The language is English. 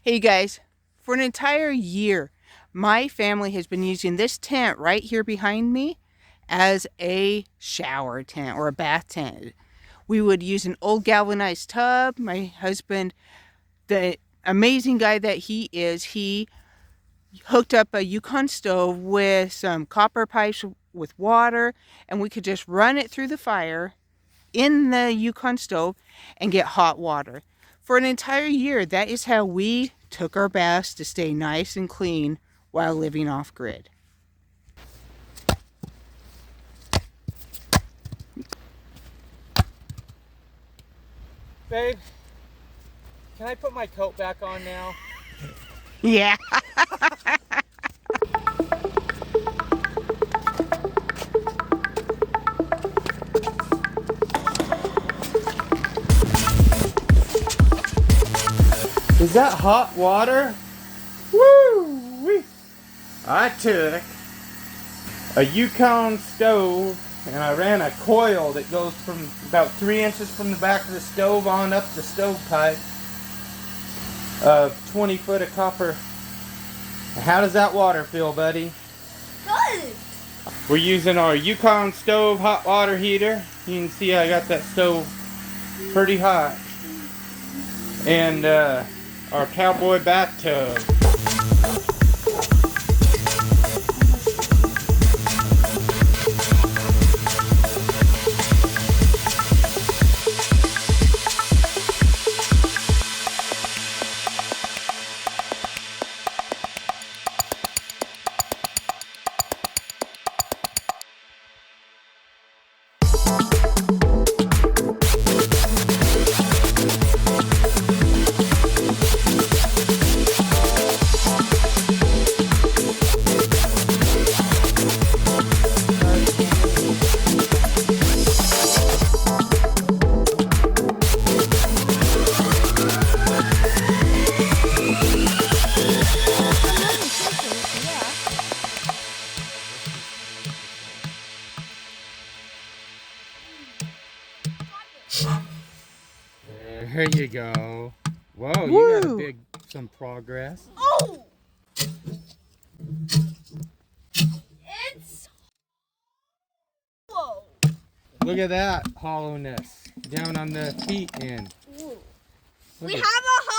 Hey guys, for an entire year, my family has been using this tent right here behind me as a shower tent or a bath tent. We would use an old galvanized tub. My husband, the amazing guy that he is, he hooked up a Yukon stove with some copper pipes with water, and we could just run it through the fire in the Yukon stove and get hot water. For an entire year, that is how we took our baths to stay nice and clean while living off-grid. Babe, can I put my coat back on now? Yeah. Is that hot water? Woo! I took a Yukon stove and I ran a coil that goes from about 3 inches from the back of the stove on up the stovepipe of 20 foot of copper. How does that water feel, buddy? Good. We're using our Yukon stove hot water heater. You can see I got that stove pretty hot. And our cowboy bathtub. There you go. Whoa, you got some progress. Oh! It's hollow. Look at that hollowness down on the feet end. We have a